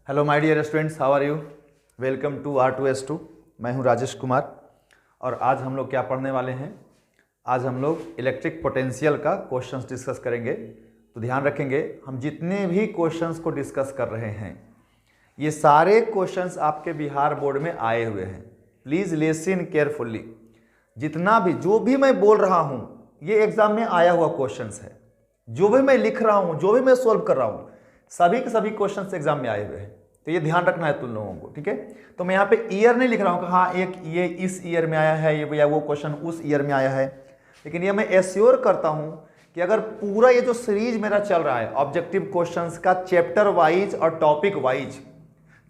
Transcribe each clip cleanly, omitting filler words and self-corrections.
Hello my dear students, how are you? Welcome to R2S2। मैं हूं राजेश कुमार और आज हम लोग क्या पढ़ने वाले हैं? आज हम लोग इलेक्ट्रिक पोटेंशियल का क्वेश्चंस डिस्कस करेंगे। तो ध्यान रखेंगे, हम जितने भी क्वेश्चंस को डिस्कस कर रहे हैं ये सारे क्वेश्चंस आपके बिहार बोर्ड में आए हुए हैं। Please listen carefully. जितना भी जो भी मैं बोल रहा हूँ ये एग्जाम में आया हुआ क्वेश्चंस है। जो भी मैं लिख रहा हूँ, जो भी मैं सोल्व कर रहा हूँ, सभी के सभी क्वेश्चंस एग्जाम में आए हुए हैं। तो ये ध्यान रखना है तुम लोगों को, ठीक है? तो मैं यहाँ पे ईयर नहीं लिख रहा हूँ कि हाँ एक ये इस ईयर में आया है ये या वो क्वेश्चन उस ईयर में आया है, लेकिन ये मैं एश्योर करता हूँ कि अगर पूरा ये जो सीरीज मेरा चल रहा है ऑब्जेक्टिव क्वेश्चंस का, चैप्टर वाइज और टॉपिक वाइज,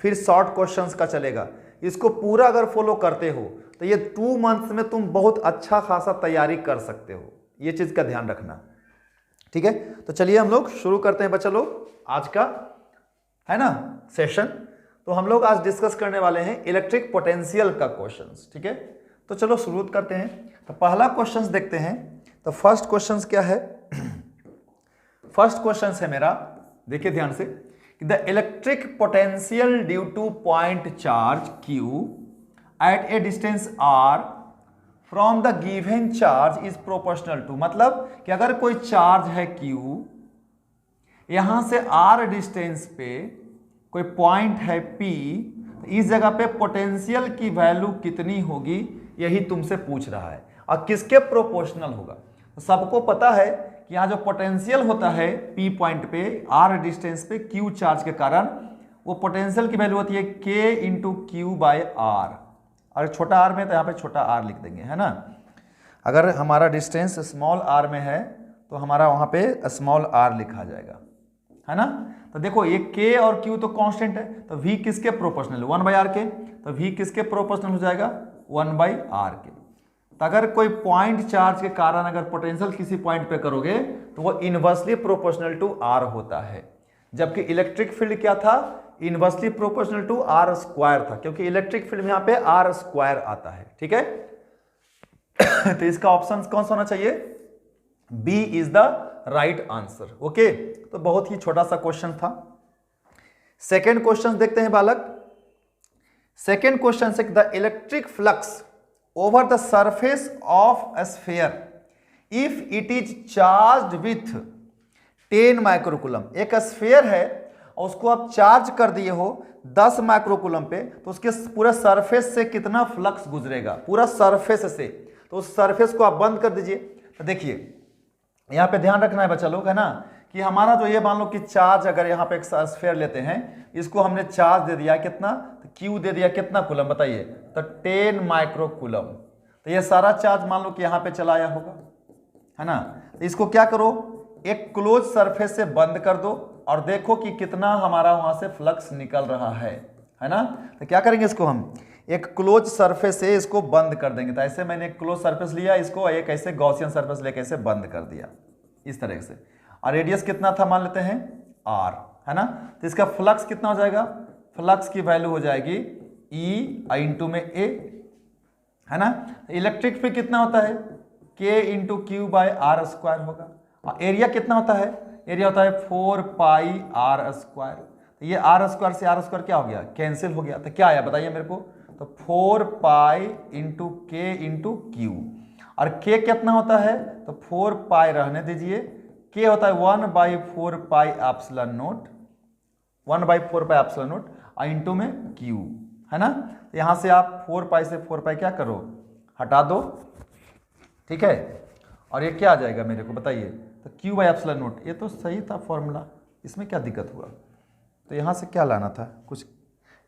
फिर शॉर्ट क्वेश्चंस का चलेगा, इसको पूरा अगर फॉलो करते हो तो ये 2 मंथ्स में तुम बहुत अच्छा खासा तैयारी कर सकते हो। ये चीज़ का ध्यान रखना, ठीक है? तो चलिए हम लोग शुरू करते हैं बच्चा लोग आज का, है ना, सेशन। तो हम लोग आज डिस्कस करने वाले हैं इलेक्ट्रिक पोटेंशियल का क्वेश्चंस, ठीक है? तो चलो शुरू करते हैं। तो पहला क्वेश्चंस देखते हैं। तो फर्स्ट क्वेश्चंस क्या है? फर्स्ट क्वेश्चंस है मेरा, देखिए ध्यान से, the electric potential due to point charge Q at a distance R from the given charge is proportional to, मतलब कि अगर कोई चार्ज है Q, यहां से R डिस्टेंस पे कोई पॉइंट है P, इस जगह पे पोटेंशियल की वैल्यू कितनी होगी यही तुमसे पूछ रहा है और किसके प्रोपोर्शनल होगा। तो सबको पता है कि यहाँ जो पोटेंशियल होता है P पॉइंट पे R डिस्टेंस पे Q चार्ज के कारण, वो पोटेंशियल की वैल्यू होती है K into Q by R। और छोटा r में तो यहाँ पे छोटा r लिख देंगे, है ना? अगर हमारा डिस्टेंस स्मॉल r में है तो हमारा वहाँ पे स्मॉल r लिखा जाएगा, है ना? तो देखो ये k और q तो कांस्टेंट है, तो v किसके प्रोपोर्शनल? 1/r के। तो v किसके प्रोपोर्शनल हो जाएगा? 1/r के। तो अगर कोई पॉइंट चार्ज के कारण अगर पोटेंशियल किसी पॉइंट पे करोगे तो वो इनवर्सली प्रोपोर्शनल टू r होता है, जबकि इलेक्ट्रिक फील्ड क्या था? Inversely proportional to r square था, क्योंकि इलेक्ट्रिक फील्ड में यहाँ पे r स्क्वायर आता है, ठीक है? तो इसका ऑप्शन कौन सा होना चाहिए? B is the right answer. Okay, तो बहुत ही छोटा सा क्वेश्चन था। सेकेंड क्वेश्चन देखते हैं बालक। सेकेंड क्वेश्चन से, the electric flux over the surface of a sphere if it is charged with 10 microcoulomb. एक स्फीयर है और उसको आप चार्ज कर दिए हो 10 माइक्रोकूलम पे, तो उसके पूरा सरफेस से कितना फ्लक्स गुजरेगा? पूरा सरफेस से। तो उस सरफेस को आप बंद कर दीजिए। तो देखिए यहाँ पे ध्यान रखना है बच्चा लोग, है ना, कि हमारा जो ये मान लो कि चार्ज, अगर यहाँ पे एक स्फीयर लेते हैं, इसको हमने चार्ज दे दिया कितना? तो Q दे दिया कितना कूलम बताइए? तो 10 माइक्रोकूलम। तो ये सारा चार्ज मान लो कि यहाँ पे चला आया होगा, है ना? तो इसको क्या करो, एक क्लोज सरफेस से बंद कर दो और देखो कि कितना हमारा वहां से फ्लक्स निकल रहा है ना? तो क्या करेंगे, इसको हम एक क्लोज सरफेस से इसको बंद कर देंगे। तो ऐसे मैंने एक क्लोज सरफेस लिया, इसको एक ऐसे गॉसियन सरफेस लेके ऐसे बंद कर दिया इस तरह से, और रेडियस कितना था मान लेते हैं r, है ना? तो इसका फ्लक्स कितना हो जाएगा? फ्लक्स की वैल्यू हो जाएगी E इंटू में A, है ना? इलेक्ट्रिक फील्ड कितना होता है? K into Q by R square होगा। और एरिया कितना होता है? एरिया होता है 4 पाई R स्क्वायर। तो ये R स्क्वायर से R स्क्वायर क्या हो गया? कैंसिल हो गया। तो क्या आया बताइए मेरे को? तो 4 पाई इंटू के इंटू क्यू। और k कितना होता है? तो 4 पाई रहने दीजिए, k होता है 1/4 pi epsilon note, 1/4 pi epsilon note और इंटू में q, है ना? तो यहाँ से आप 4 पाई से 4 पाई क्या करो, हटा दो, ठीक है? और ये क्या आ जाएगा मेरे को बताइए? तो q/एप्सिलॉन नोट। ये तो सही था फॉर्मूला, इसमें क्या दिक्कत हुआ? तो यहाँ से क्या लाना था कुछ,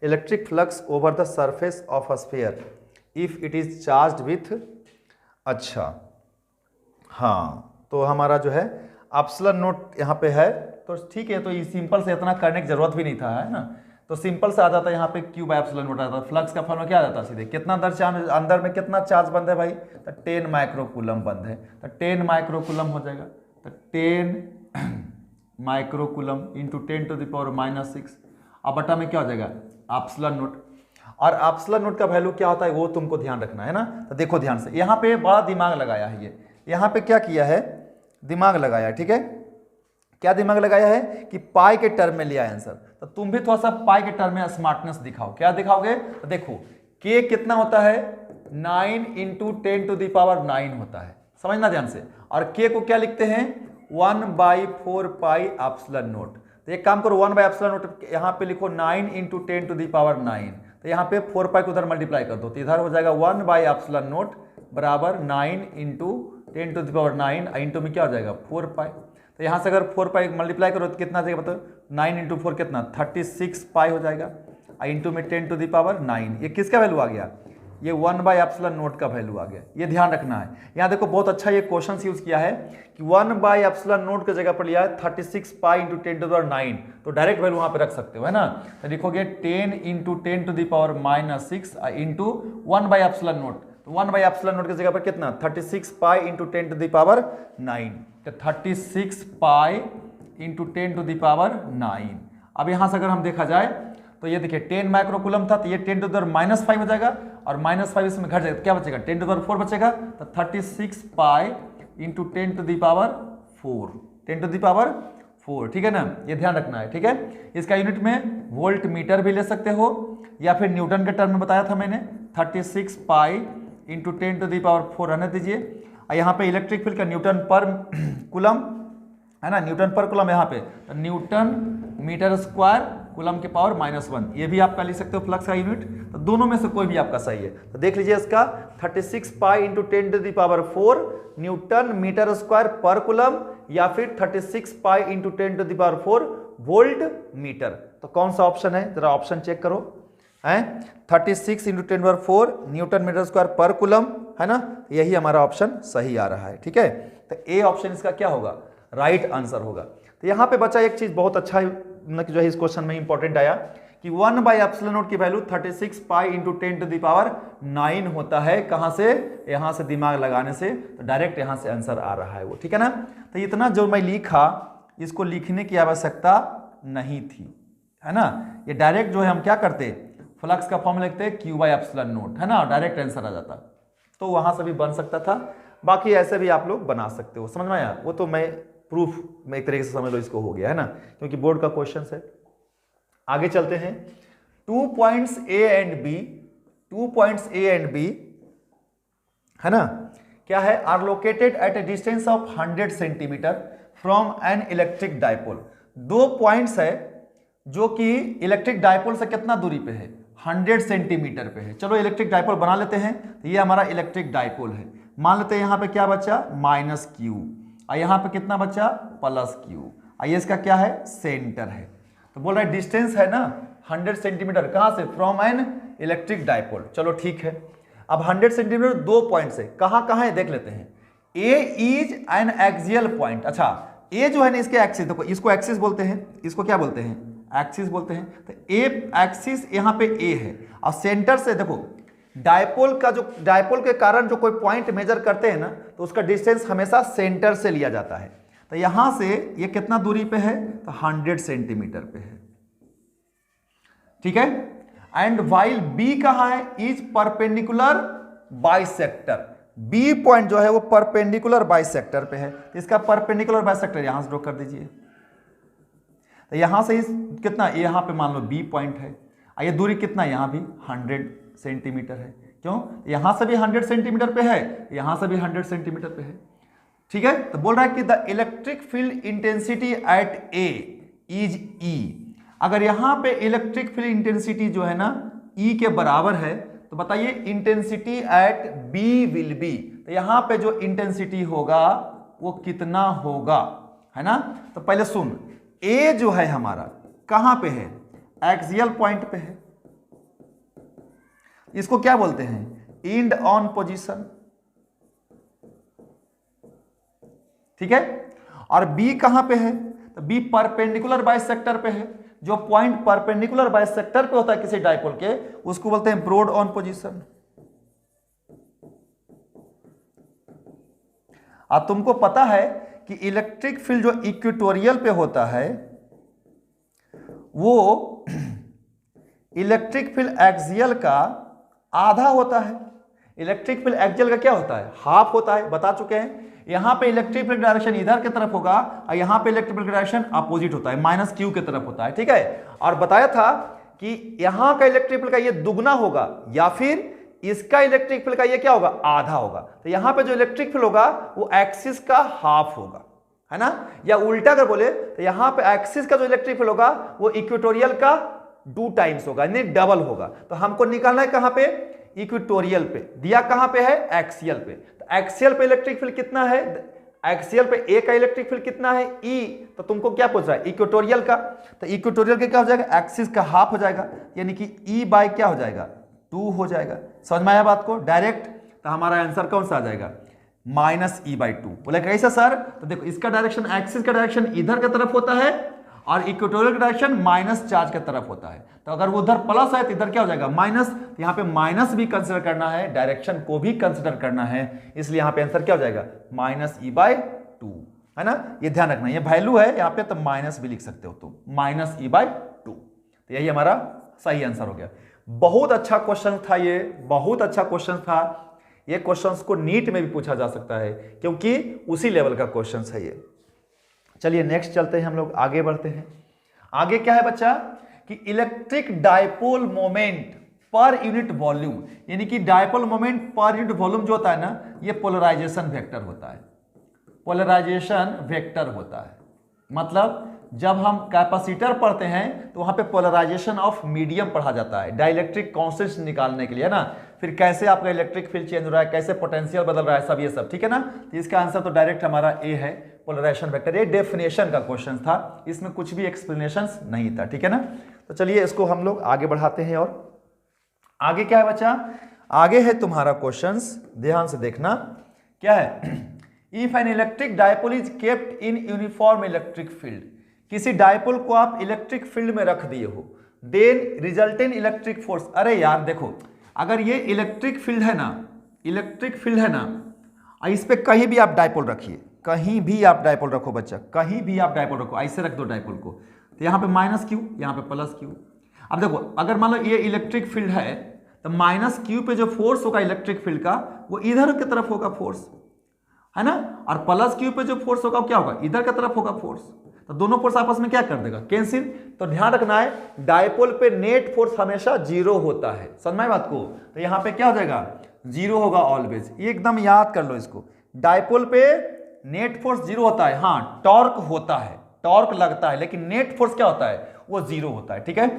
electric flux over the surface of a sphere if it is charged with, अच्छा हाँ, तो हमारा जो है एप्सिलॉन नोट यहाँ पे है, तो ठीक है। तो ये सिंपल से इतना करने की जरूरत भी नहीं था, है ना? तो सिंपल से आ जाता है यहाँ पे q/एप्सिलॉन नोट आता है। फ्लक्स का फॉर्मूला क्या आ जाता है सीधे? कितना अंदर में कितना चार्ज बंद है भाई? तो 10 माइक्रोकूलम बंद है, तो 10 माइक्रोकूलम हो जाएगा। तो 10 माइक्रोकूलम इंटू 10⁻⁻⁶, अब बटा में क्या हो जाएगा? Epsilon note. और एप्सिलॉन नोट का वैल्यू क्या होता है वो तुमको ध्यान रखना है ना? तो देखो ध्यान से, यहाँ पे बड़ा दिमाग लगाया है ये, यहाँ पे क्या किया है? दिमाग लगाया है, ठीक है? क्या दिमाग लगाया है कि पाई के टर्म में लिया आंसर। तो तुम भी थोड़ा सा पाई के टर्म में स्मार्टनेस दिखाओ। क्या दिखाओगे? तो देखो k कितना होता है 9 इंटू 10 टू द पावर 9 होता है, समझना ध्यान से। और k को क्या लिखते हैं 1/4 पाई एप्सिलॉन नॉट। तो एक काम करो 1/एप्सिलॉन नॉट यहाँ पे लिखो 9 इंटू 10 टू द पावर 9, तो यहाँ पे 4 पाई को उधर मल्टीप्लाई कर दो, तो इधर हो जाएगा 1/एप्सिलॉन नॉट बराबर 9 into 10 to the power 9, into में क्या हो जाएगा 4 पाई। तो यहाँ से अगर 4 पाई मल्टीप्लाई करो तो कितना जाएगा बताओ? 9 इंटू 4 कितना 36 पाई हो जाएगा, इंटू में 10 टू द पावर 9। ये किसका वैल्यू आ गया? ये 1/एप्सिलॉन नॉट का वैल्यू आ गया। ये ध्यान रखना है। यहाँ देखो बहुत अच्छा ये क्वेश्चन यूज किया है कि 1/एप्सिलॉन नॉट की जगह पर लिया है 36 pi into 10 to the power 9, तो डायरेक्ट वैल्यू वहां पे रख सकते हो, है ना। तो लिखोगे 10 into 10 to the power -6 into 1/एप्सिलॉन नॉट। तो 1/एप्सिलॉन नॉट की जगह पर कितना 36 pi into 10 to the power 9, तो 36 pi into 10 to the power 9। अब यहां से अगर हम देखा जाए तो ये देखिए 10 माइक्रोकूलम था, तो ये 10 टू द पावर -5 हो जाएगा, और -5 इसमें घट जाएगा, तो क्या बचेगा 10 टू द पावर 4 बचेगा। तो 36 pi into 10 to the power 4, 10 to the power 4, ठीक है ना। ये ध्यान रखना है, ठीक है। इसका यूनिट में वोल्ट मीटर भी ले सकते हो, या फिर न्यूटन के टर्म में बताया था मैंने 36 pi into 10 to the power 4 रहने दीजिए। और यहाँ पे इलेक्ट्रिक फील्ड का न्यूटन पर कूलम है ना, न्यूटन पर कूलम यहाँ पे, तो न्यूटन मीटर स्क्वायर कूलम के पावर -1, ये भी आपका लिख सकते हो फ्लक्स का यूनिट। तो दोनों में से कोई भी आपका सही है। तो देख लीजिए इसका 36 pi into 10 to the power 4 newton metre square per coulomb, या फिर 36 pi into 10 to the power 4 volt metre. तो कौन सा ऑप्शन है, जरा ऑप्शन चेक करो, है 36 into 10 power 4 newton metre square per coulomb, है ना। यही हमारा ऑप्शन सही आ रहा है, ठीक है। तो ए ऑप्शन इसका क्या होगा, राइट आंसर होगा। तो यहाँ पे बचा एक चीज बहुत अच्छा जो है इस क्वेश्चन में इंपॉर्टेंट आया कि 1/एप्सिलॉन नॉट की value 36 pi into 10 to the power 9 होता है। कहां से? यहां से दिमाग लगाने से, तो डायरेक्ट यहां से आंसर आ रहा है वो, ठीक है ना। तो इतना जो मैं लिखा इसको लिखने की आवश्यकता नहीं थी, है ना। ये डायरेक्ट जो है हम क्या करते फ्लक्स का फॉर्म लिखते Q/एप्सिलॉन नॉट, है ना, डायरेक्ट आंसर आ जाता। तो वहां से भी बन सकता था, बाकी ऐसे भी आप लोग बना सकते हो, समझ में आया। वो तो मैं प्रूफ में एक तरीके से समझ लो इसको हो गया, है ना, क्योंकि बोर्ड का क्वेश्चन है। आगे चलते हैं। 2 points A and B, 2 points A and B, है ना, क्या है, are located at a distance of 100 centimetre from an electric dipole. 2 points है जो कि इलेक्ट्रिक डायपोल से कितना दूरी पे है, 100 सेंटीमीटर पे है। चलो इलेक्ट्रिक डायपोल बना लेते हैं। तो ये हमारा इलेक्ट्रिक डायपोल है। मान लेते हैं यहाँ पे क्या बचा -Q, और यहाँ पे कितना बचा +Q। ये इसका क्या है, सेंटर है। तो बोल रहा है डिस्टेंस है ना 100 सेंटीमीटर, कहाँ से, फ्रॉम एन इलेक्ट्रिक डायपोल। चलो ठीक है। अब 100 सेंटीमीटर 2 पॉइंट से कहाँ कहाँ है देख लेते हैं। ए इज एन एक्सियल पॉइंट। अच्छा ए जो है ना इसके एक्सिस, देखो इसको एक्सिस बोलते हैं, इसको क्या बोलते हैं, एक्सिस बोलते हैं। तो ए एक्सिस यहाँ पे ए है, और सेंटर से देखो डायपोल का जो डायपोल के कारण जो कोई पॉइंट मेजर करते हैं ना, तो उसका डिस्टेंस हमेशा सेंटर से लिया जाता है। तो यहां से ये कितना दूरी पे है, तो 100 सेंटीमीटर पे है, ठीक है। एंड वाइल बी कहां है, is perpendicular bisector. B point जो है वो परपेंडिकुलर बाइसेक्टर पे है। इसका परपेंडिकुलर बाइसेक्टर यहां से ड्रॉ कर दीजिए। तो यहां से इस कितना, यहां पे मान लो बी पॉइंट है, ये दूरी कितना, यहां भी 100 सेंटीमीटर है। क्यों, यहां से भी 100 सेंटीमीटर पे है, यहां से भी 100 सेंटीमीटर पे है, ठीक है। तो बोल रहा है कि the electric field intensity at A is E. अगर यहां पे इलेक्ट्रिक फील्ड इंटेंसिटी जो है ना ई के बराबर है, तो बताइए intensity at B will be. तो यहां पे जो इंटेंसिटी होगा वो कितना होगा, है ना। तो पहले सुन, ए जो है हमारा कहां पे है, एक्सियल पॉइंट पे है। इसको क्या बोलते हैं, एंड ऑन पोजीशन, ठीक है। और बी कहां पे है, तो बी परपेंडिकुलर बाइसेक्टर पे है। जो पॉइंट परपेंडिकुलर बाइसेक्टर पे होता है किसी डायपोल के, उसको बोलते हैं ब्रॉड ऑन पोजीशन। अब तुमको पता है कि इलेक्ट्रिक फील्ड जो इक्वेटोरियल पे होता है वो इलेक्ट्रिक फील्ड एक्सियल का आधा होता है। इलेक्ट्रिक फील्ड एक्सियल का क्या होता है, हाफ होता है, बता चुके हैं। यहाँ पे इलेक्ट्रिक फील्ड डायरेक्शन इधर की तरफ होगा और यहाँ पे इलेक्ट्रिक फील्ड डायरेक्शन अपोजिट होता है, माइनस क्यू की तरफ होता है, ठीक है। और बताया था कि यहाँ का इलेक्ट्रिक फील्ड का ये दुगना होगा या फिर इसका इलेक्ट्रिक फील्ड का ये क्या होगा, आधा होगा। तो यहाँ पे जो इलेक्ट्रिक फील्ड होगा वो एक्सिस का हाफ होगा, है ना। या उल्टा अगर बोले तो यहाँ पे एक्सिस का जो इलेक्ट्रिक फील्ड होगा वो इक्वेटोरियल का 2 टाइम्स होगा, यानी डबल होगा। तो हमको निकालना है कहां पे, इक्वेटोरियल पे। दिया कहां पे है, एक्सियल पे। तो एक्सियल पे इलेक्ट्रिक फील्ड कितना है, एक्सियल पे ए का इलेक्ट्रिक फील्ड कितना है, ई। तो तुमको क्या पूछ रहा है, इक्वेटोरियल का। तो इक्वेटोरियल के क्या हो जाएगा, एक्सिस का हाफ हो जाएगा, यानी कि ई बाय क्या हो जाएगा, 2 हो जाएगा। समझ में आया बात को डायरेक्ट। तो हमारा आंसर कौन सा आ जाएगा, माइनस ई बाई 2। बोले कैसा सर, तो देखो इसका डायरेक्शन, एक्सिस का डायरेक्शन इधर की तरफ होता है और इक्वेटोरियल का डायरेक्शन माइनस चार्ज की तरफ होता है। तो अगर वो उधर प्लस है तो इधर क्या हो जाएगा, माइनस। तो यहाँ पे माइनस भी कंसिडर करना है, डायरेक्शन को भी कंसिडर करना है, इसलिए यहाँ पे आंसर क्या हो जाएगा, माइनस ई बाई 2, है ना। ये ध्यान रखना, ये वैल्यू है यहाँ पे, तो माइनस भी लिख सकते हो तुम, माइनस ई बाई 2। तो यही हमारा सही आंसर हो गया। बहुत अच्छा क्वेश्चन था ये, बहुत अच्छा क्वेश्चन था। ये क्वेश्चंस को नीट में भी पूछा जा सकता है क्योंकि उसी लेवल का क्वेश्चन है ये। चलिए नेक्स्ट चलते हैं, हम लोग आगे बढ़ते हैं। आगे क्या है बच्चा कि electric dipole moment per unit volume, यानी कि dipole moment per unit volume जो होता है ना, ये पोलराइजेशन वेक्टर होता है। पोलराइजेशन वेक्टर होता है, मतलब जब हम कैपेसिटर पढ़ते हैं तो वहां पे पोलराइजेशन ऑफ मीडियम पढ़ा जाता है, डाइलेक्ट्रिक कांस्टेंट्स निकालने के लिए, है ना। फिर कैसे आपका इलेक्ट्रिक फील्ड चेंज हो रहा है, कैसे पोटेंशियल बदल रहा है, सब ये सब, ठीक है ना। तो इसका आंसर तो डायरेक्ट हमारा ए है, पोलराइजेशन वेक्टर। ये डेफिनेशन का क्वेश्चन था, इसमें कुछ भी एक्सप्लेनेशन नहीं था, ठीक है ना। तो चलिए इसको हम लोग आगे बढ़ाते हैं। और आगे क्या है बच्चा, आगे है तुम्हारा क्वेश्चन, ध्यान से देखना क्या है। If an electric dipole is kept in uniform electric field, किसी डायपोल को आप इलेक्ट्रिक फील्ड में रख दिए हो, then result in electric force. अरे यार देखो, अगर ये इलेक्ट्रिक फील्ड है ना, इलेक्ट्रिक फील्ड है ना, इस पे कहीं भी आप डायपोल रखिए, कहीं भी आप डायपोल रखो बच्चा, कहीं भी आप डायपोल रखो, ऐसे रख दो डायपोल को, तो यहाँ पे माइनस क्यू, यहाँ पे प्लस क्यू। अब देखो अगर मान लो ये इलेक्ट्रिक फील्ड है तो माइनस क्यू पे जो फोर्स होगा इलेक्ट्रिक फील्ड का वो इधर की तरफ होगा फोर्स, है ना। और प्लस क्यू पे जो फोर्स होगा क्या होगा, इधर की तरफ होगा फोर्स। तो दोनों फोर्स आपस में क्या कर देगा, कैंसिल। तो ध्यान रखना है डायपोल पे नेट फोर्स हमेशा 0 होता है, समझ में बात को। तो यहाँ पे क्या हो जाएगा, 0 होगा ऑलवेज, ये एकदम याद कर लो इसको। डायपोल पे नेट फोर्स 0 होता है, हाँ टॉर्क होता है, टॉर्क लगता है, लेकिन नेट फोर्स क्या होता है, वो 0 होता है, ठीक है।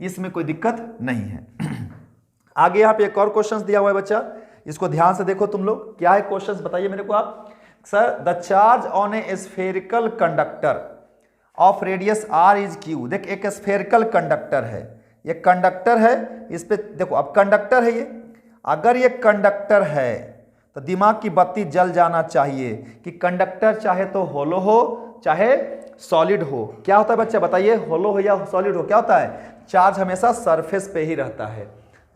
इसमें कोई दिक्कत नहीं है। आगे यहाँ पे एक और क्वेश्चन दिया हुआ है बच्चा, इसको ध्यान से देखो तुम लोग, क्या है क्वेश्चन बताइए मेरे को आप। Sir the charge on A spherical conductor of radius r is q। देख एक स्फेरिकल कंडक्टर है, ये कंडक्टर है, इस पे देखो अब कंडक्टर है ये, अगर ये कंडक्टर है तो दिमाग की बत्ती जल जाना चाहिए कि कंडक्टर चाहे तो होलो हो चाहे सॉलिड हो। क्या होता है बच्चा बताइए, होलो हो या सॉलिड हो, क्या होता है, चार्ज हमेशा सरफेस पे ही रहता है।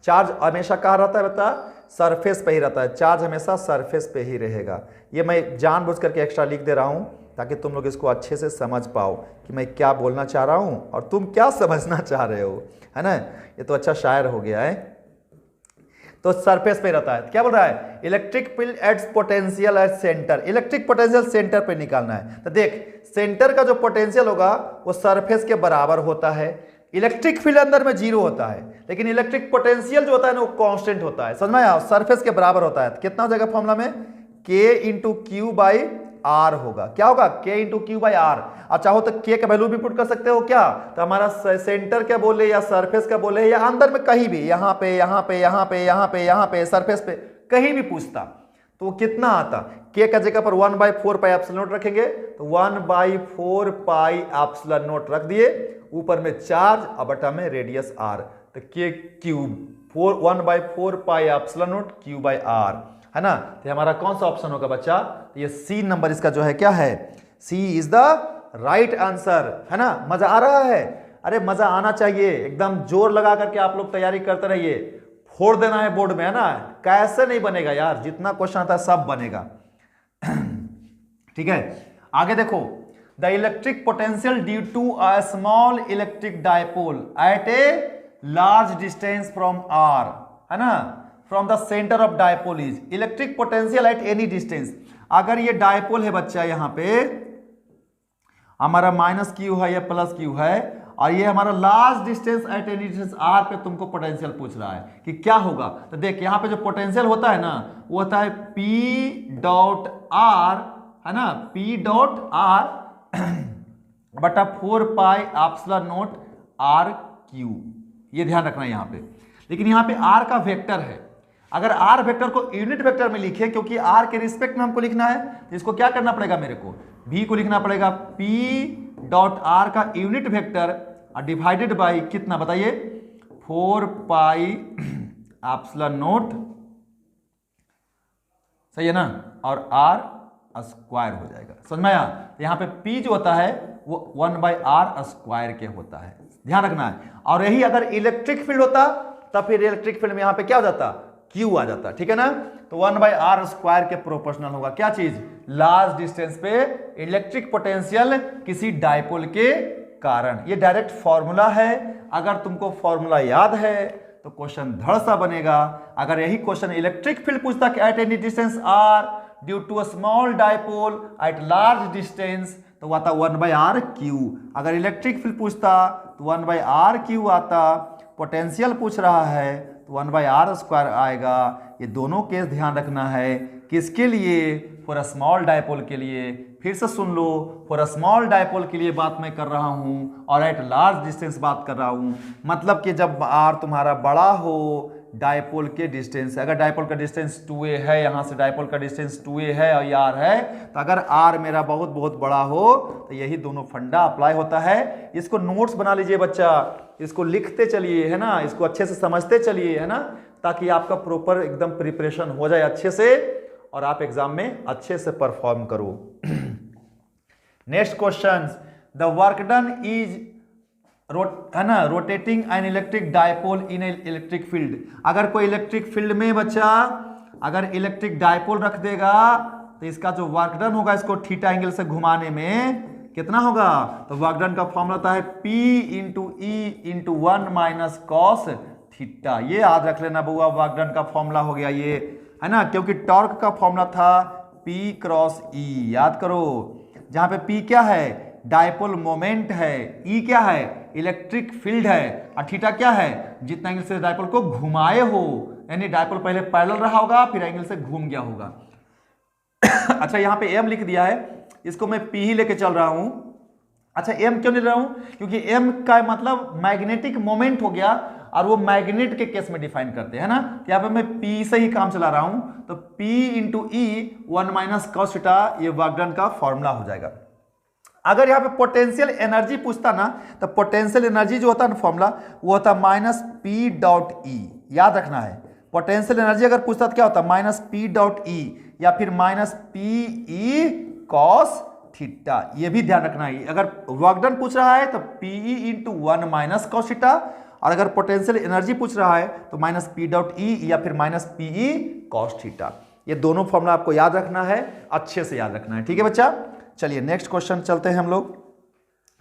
चार्ज हमेशा कहाँ रहता है बता, सरफेस पे ही रहता है, चार्ज हमेशा सरफेस पे ही रहेगा। ये मैं जानबूझ करके एक्स्ट्रा लिख दे रहा हूँ ताकि तुम लोग इसको अच्छे से समझ पाओ कि मैं क्या बोलना चाह रहा हूँ और तुम क्या समझना चाह रहे हो, है ना। ये तो अच्छा शायर हो गया है। तो सरफेस पे रहता है, क्या बोल रहा है, इलेक्ट्रिक फील्ड एट्स potential at centre, electric potential centre पे निकालना है। तो देख सेंटर का जो पोटेंशियल होगा वो सरफेस के बराबर होता है। इलेक्ट्रिक फील्ड अंदर में 0 होता है, लेकिन इलेक्ट्रिक पोटेंशियल जो होता है ना वो कांस्टेंट होता है, समझ में आया, सरफेस के बराबर होता है। कितना हो जाएगा फॉर्मूला में, k into Q by R होगा, क्या होगा, k into Q by R. और चाहो तो k का वैल्यू भी पुट कर सकते हो, क्या तो हमारा सेंटर क्या बोले या सरफेस का बोले या अंदर में कहीं भी, यहाँ पे यहाँ पे यहाँ पे यहाँ पे यहाँ पे सरफेस पे कहीं भी पूछता तो कितना आता, k का जगह पर 1/4 पाई एप्सिलॉन नॉट रखेंगे तो 1/4 पाई एप्सिलॉन नॉट रख दिए, ऊपर में चार्ज और बटा में रेडियस r, तो k cube 1/4 pi epsilon naught Q by R, है ना। तो हमारा कौन सा ऑप्शन होगा बच्चा, तो ये सी नंबर इसका जो है क्या है, सी इज द राइट आंसर, है ना। मजा आ रहा है, अरे मजा आना चाहिए, एकदम जोर लगा करके आप लोग तैयारी करते रहिए, फोड़ देना है बोर्ड में, है ना। कैसे नहीं बनेगा यार, जितना क्वेश्चन आता है सब बनेगा। ठीक है, आगे देखो, the electric potential due to a small electric dipole at a large distance from R, है ना, from the centre of dipole is electric potential at any distance. अगर ये डायपोल है बच्चा, यहाँ पे हमारा माइनस क्यू है या प्लस क्यू है, और ये हमारा last distance at any distance R पे तुमको पोटेंशियल पूछ रहा है कि क्या होगा। तो देख यहाँ पे जो पोटेंशियल होता है ना, वो होता है P डॉट आर, है ना, P डॉट आर बटा 4 pi epsilon naught R Q. ये ध्यान रखना है यहाँ पे। लेकिन यहाँ पे आर का वेक्टर है, अगर आर वेक्टर को यूनिट वेक्टर में लिखे, क्योंकि आर के रिस्पेक्ट में हमको लिखना है, तो इसको क्या करना पड़ेगा, मेरे को भी को लिखना पड़ेगा P डॉट आर का यूनिट वेक्टर डिवाइडेड बाई कितना बताइए, 4 पाई एप्सिलॉन नॉट, सही है ना, और आर स्क्वायर हो जाएगा। समझ में आया? यहाँ पे P जो होता है वो 1/r स्क्वायर के होता है, ध्यान रखना है। और यही अगर इलेक्ट्रिक फील्ड होता तब फिर इलेक्ट्रिक फील्ड में यहाँ पे क्या हो जाता, Q आ जाता, ठीक है ना। तो 1/r स्क्वायर के प्रोपोर्शनल होगा क्या चीज, लार्ज डिस्टेंस पे इलेक्ट्रिक पोटेंशियल किसी डायपोल के कारण। ये डायरेक्ट फॉर्मूला है, अगर तुमको फॉर्मूला याद है तो क्वेश्चन धड़ सा बनेगा। अगर यही क्वेश्चन इलेक्ट्रिक फील्ड पूछता कि at any distance r due to a small dipole at large distance, तो आता 1/r क्यू। अगर इलेक्ट्रिक फील्ड पूछता तो 1/r क्यू आता, पोटेंशियल पूछ रहा है तो 1/r स्क्वायर आएगा। ये दोनों केस ध्यान रखना है, किसके लिए, फॉर अ स्मॉल डायपोल के लिए। फिर से सुन लो, फॉर अ स्मॉल डायपोल के लिए बात मैं कर रहा हूं और एट लार्ज डिस्टेंस बात कर रहा हूं। मतलब कि जब r तुम्हारा बड़ा हो डायपोल के डिस्टेंस, अगर डायपोल का डिस्टेंस 2a है, यहां से डायपोल का डिस्टेंस 2a है और ये r है, तो अगर r मेरा बहुत बहुत बड़ा हो तो यही दोनों फंडा अप्लाई होता है। इसको नोट्स बना लीजिए बच्चा, इसको लिखते चलिए, है ना, इसको अच्छे से समझते चलिए, है ना, ताकि आपका प्रॉपर एकदम प्रिपरेशन हो जाए अच्छे से और आप एग्जाम में अच्छे से परफॉर्म करो। Next question, the work done is है ना rotating N electric dipole in electric field. अगर कोई इलेक्ट्रिक फील्ड में बच्चा अगर इलेक्ट्रिक डायपोल रख देगा तो इसका जो वर्क डन होगा, इसको थीटा एंगल से घुमाने में कितना होगा, तो वर्क डन का फॉर्मूला होता है P into E into 1 minus cos theta. ये याद रख लेना बुआ, वर्क डन का फॉर्मूला हो गया ये, है ना, क्योंकि टॉर्क का फॉर्मूला था P क्रॉस E, याद करो। जहां पे P क्या है, डायपोल मोमेंट है, E क्या है, इलेक्ट्रिक फील्ड है, और थीटा क्या है, जितना एंगल से डायपोल को घुमाए हो, यानी डायपोल पहले पैरेलल रहा होगा फिर एंगल से घूम गया होगा। अच्छा यहाँ पे M लिख दिया है, इसको मैं P ही लेके चल रहा हूं। अच्छा M क्यों ले रहा हूं, क्योंकि M का मतलब मैग्नेटिक मोमेंट हो गया और वो मैग्नेट के केस में डिफाइन करते हैं ना। यहाँ पे मैं P से ही काम चला रहा हूं, तो P इंटू ई 1 माइनस कॉस थीटा, ये वर्क डन का फॉर्मूला हो जाएगा। अगर यहाँ पे पोटेंशियल एनर्जी पूछता ना, तो पोटेंशियल एनर्जी जो होता है ना फॉर्मूला, वो होता माइनस P डॉट ई, याद रखना है। पोटेंशियल एनर्जी अगर पूछता तो क्या होता, माइनस P डॉट ई या फिर माइनस PE कॉस थीटा। ये भी ध्यान रखना है, अगर वर्क डन पूछ रहा है तो PE into 1 minus cos theta, और अगर पोटेंशियल एनर्जी पूछ रहा है तो माइनस P डॉट ई या फिर माइनस PE कॉस थीटा। ये दोनों फॉर्मूला आपको याद रखना है, अच्छे से याद रखना है, ठीक है बच्चा। चलिए नेक्स्ट क्वेश्चन चलते हैं हम लोग।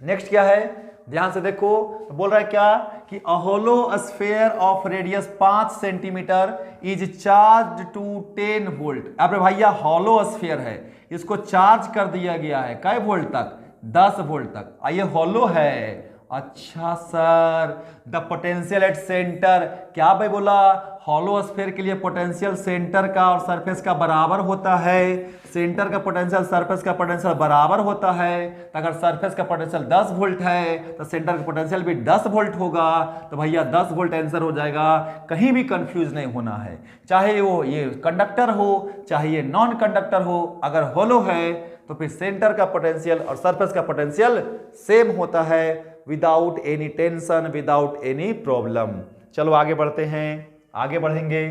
नेक्स्ट क्या है, ध्यान से देखो, तो बोल रहा है क्या कि a hollow sphere of radius 5 centimetre is charge to 10 volt. अब भैया होलो स्फीयर है, इसको चार्ज कर दिया गया है कै वोल्ट तक, 10 वोल्ट तक। आइए होलो है, अच्छा sir, the potential at centre, क्या भाई बोला, हॉलो स्फीयर के लिए पोटेंशियल सेंटर का और सरफेस का बराबर होता है। सेंटर का पोटेंशियल सरफेस का पोटेंशियल बराबर होता है, तो अगर सरफेस का पोटेंशियल 10 वोल्ट है तो सेंटर का पोटेंशियल भी 10 वोल्ट होगा। तो भैया 10 वोल्ट आंसर हो जाएगा, कहीं भी कंफ्यूज नहीं होना है, चाहे वो ये कंडक्टर हो चाहे ये नॉन कंडक्टर हो। अगर होलो है तो फिर सेंटर का पोटेंशियल और सरफेस का पोटेंशियल सेम होता है, without any tension, without any problem. चलो आगे बढ़ते हैं, आगे बढ़ेंगे।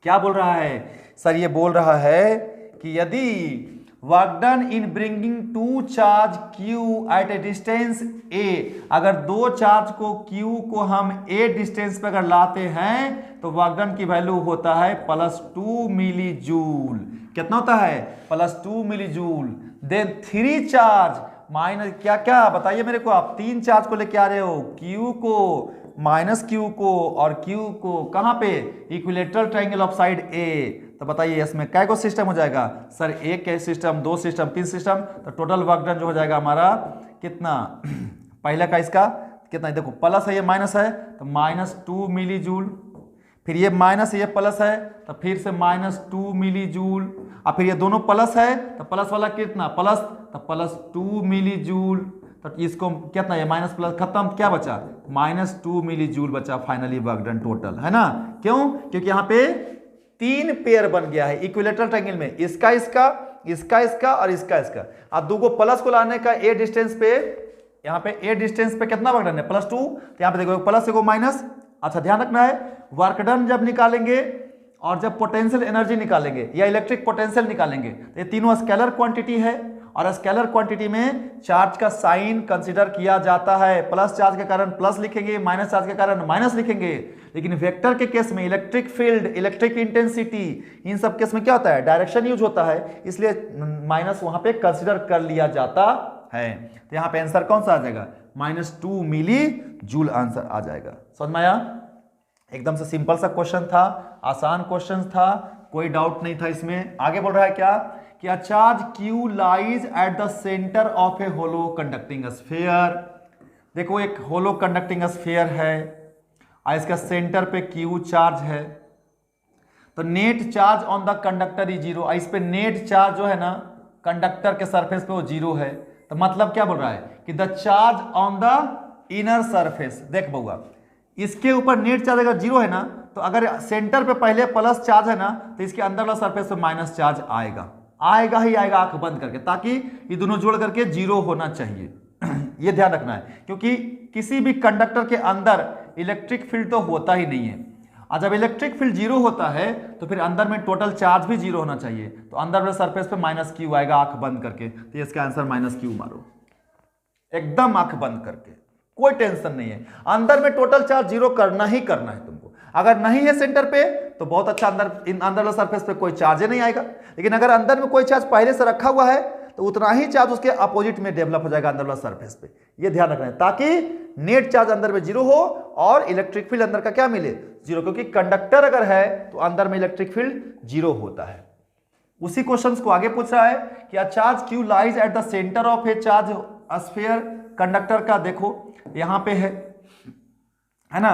क्या बोल रहा है सर, ये बोल रहा है कि यदि work done in bringing two charge Q at a distance A, अगर दो चार्ज को Q को हम A डिस्टेंस पे अगर लाते हैं तो वर्क डन की वैल्यू होता है +2 मिली जूल। कितना होता है, +2 milli joule. Then 3 charge minus क्या क्या बताइए मेरे को, आप 3 चार्ज को लेके आ रहे हो, Q को माइनस Q को और Q को कहां पे, equilateral triangle of side A, तो बताइए इसमें कै गो सिस्टम हो जाएगा सर, एक सिस्टम, दो सिस्टम, तीन सिस्टम, तो टोटल वर्क डन जो हो जाएगा हमारा कितना, पहले का इसका कितना, देखो प्लस है ये माइनस है तो -2 मिली जूल, फिर ये माइनस ये प्लस है तो फिर से -2 मिली जूल, और फिर ये दोनों प्लस है तो प्लस वाला कितना प्लस, तो +2 मिली जूल, तो इसको कितना ये माइनस प्लस खत्म, क्या बचा -2 मिली जूल बचा फाइनली वर्क डन टोटल, है ना। क्यों, क्योंकि यहाँ पे 3 पेयर बन गया है इक्विलेटरल ट्रायंगल में, इसका इसका इसका इसका और इसका इसका। अब दो प्लस को लाने का ए डिस्टेंस पे, यहाँ पे ए डिस्टेंस पे कितना वर्क डन है +2, तो यहाँ पे देखो प्लस एगो माइनस। अच्छा ध्यान रखना है, वर्क डन जब निकालेंगे और जब पोटेंशियल एनर्जी निकालेंगे या इलेक्ट्रिक पोटेंशियल निकालेंगे तो ये तीनों स्केलर क्वांटिटी है, और स्केलर क्वांटिटी में चार्ज का साइन कंसीडर किया जाता है। प्लस चार्ज के कारण प्लस लिखेंगे, माइनस चार्ज के कारण माइनस लिखेंगे, लेकिन वेक्टर के केस में इलेक्ट्रिक फील्ड, इलेक्ट्रिक इंटेंसिटी, इन सब केस में क्या होता है डायरेक्शन यूज होता है, इसलिए माइनस वहां पे कंसीडर कर लिया जाता है। तो यहाँ पे आंसर कौन सा आ जाएगा -2 मिली जूल आंसर आ जाएगा। समझ में आया, एकदम से सिंपल सा क्वेश्चन था, आसान क्वेश्चन था, कोई डाउट नहीं था इसमें। आगे बोल रहा है क्या कि a charge Q lies at the centre of a hollow conducting sphere. देखो एक होलो कंडक्टिंग स्फीयर है और इसका सेंटर पे Q चार्ज है, तो net charge on the conductor is 0। इस पे नेट चार्ज जो है ना कंडक्टर के सरफेस पे वो 0 है, तो मतलब क्या बोल रहा है कि the charge on the inner surface, देख बउआ इसके ऊपर नेट चार्ज अगर 0 है ना, तो अगर सेंटर पे पहले प्लस चार्ज है ना तो इसके अंदर वाला सरफेस पे माइनस चार्ज आएगा, आएगा ही आएगा आंख बंद करके, ताकि ये दोनों जोड़ करके 0 होना चाहिए। ये ध्यान रखना है, क्योंकि किसी भी कंडक्टर के अंदर इलेक्ट्रिक फील्ड तो होता ही नहीं है, और जब इलेक्ट्रिक फील्ड 0 होता है तो फिर अंदर में टोटल चार्ज भी 0 होना चाहिए, तो अंदर वाले सरफेस पे -Q आएगा आंख बंद करके, तो इसका आंसर -Q मारो एकदम आंख बंद करके, कोई टेंशन नहीं है। अंदर में टोटल चार्ज 0 करना ही करना है तुमको, अगर नहीं है सेंटर पे तो बहुत अच्छा, अंदर वाला सरफेस पे कोई चार्ज नहीं आएगा, लेकिन अगर अंदर में कोई चार्ज पहले से रखा हुआ है तो उतना ही चार्ज उसके अपोजिट में डेवलप हो जाएगा अंदर वाला सरफेस पे। ये ध्यान रखना है, ताकि नेट चार्ज अंदर में 0 हो और इलेक्ट्रिक फील्ड अंदर का क्या मिले 0, क्योंकि कंडक्टर अगर है तो अंदर में इलेक्ट्रिक फील्ड 0 होता है। उसी क्वेश्चन को आगे पूछ रहा है कि a charge Q lies at the centre of A charge sphere, conductor का देखो यहां पे है ना,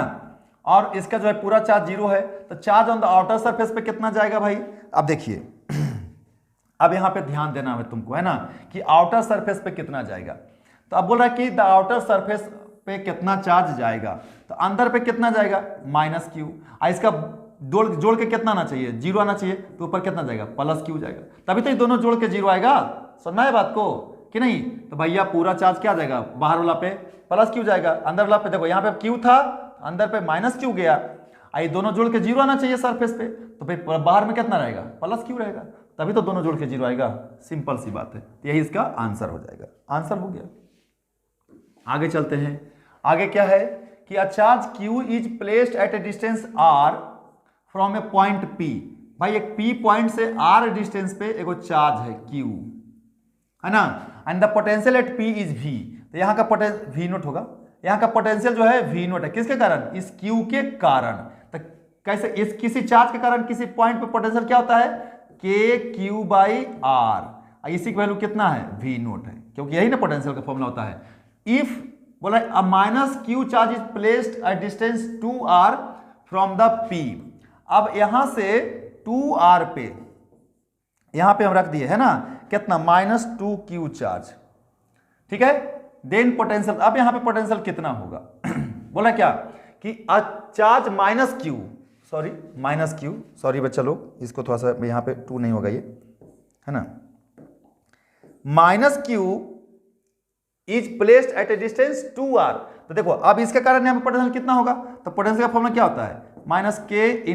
और इसका जो है पूरा चार्ज 0 है, तो charge on the outer surface पे कितना जाएगा भाई। अब देखिए अब यहां पे ध्यान देना है तुमको, है ना, कि आउटर सरफेस पे कितना जाएगा। तो अब बोल रहा है कि द आउटर सरफेस पे कितना चार्ज जाएगा, तो अंदर पे कितना जाएगा -Q, और इसका जोड़ के कितना आना चाहिए 0 आना चाहिए, तो ऊपर कितना जाएगा +Q जाएगा, तभी तो ये दोनों जोड़ के 0 आएगा। सुनना है बात को कि नहीं, तो भैया पूरा चार्ज क्या जाएगा बाहर वाला पे +Q जाएगा, अंदर वाला पे देखो यहाँ पे Q था, अंदर पे -Q गया, ये दोनों जोड़ के 0 आना चाहिए सरफेस पे, तो फिर बाहर में कितना रहेगा +Q रहेगा, तभी तो दोनों जोड़ के 0 आएगा। सिंपल सी बात है, तो यही इसका आंसर हो जाएगा। आंसर हो गया। आगे चलते हैं, आगे क्या है कि a charge Q is placed at a distance R from A point P। भाई एक P पॉइंट से R डिस्टेंस पे एगो चार्ज है Q, है ना, and the potential at P is V। तो यहाँ का पोटेंशियल V0 होगा, यहाँ का पोटेंशियल जो है V0 है, किसके कारण, इस Q के कारण। तो कैसे, इस किसी चार्ज के कारण किसी पॉइंट पे पोटेंशियल क्या होता है KQ/R, इसी की वैल्यू कितना है V0 है, क्योंकि यही ना पोटेंशियल का फॉर्मूला होता है। इफ बोला अ -Q charge is placed at distance 2R from the P। अब यहां से 2R पे यहां पे हम रख दिए है ना कितना -2Q चार्ज, ठीक है। देन पोटेंशियल, अब यहां पे पोटेंशियल कितना होगा बोला क्या कि चार्ज -Q, सॉरी बच्चा लोग, इसको थोड़ा सा यहाँ पे 2 नहीं होगा ये, है ना, -Q is placed at a distance 2R। तो देखो अब इसके कारण यहाँ पे पोटेंशियल कितना होगा, तो पोटेंशियल का फॉर्मूला क्या होता है -K ×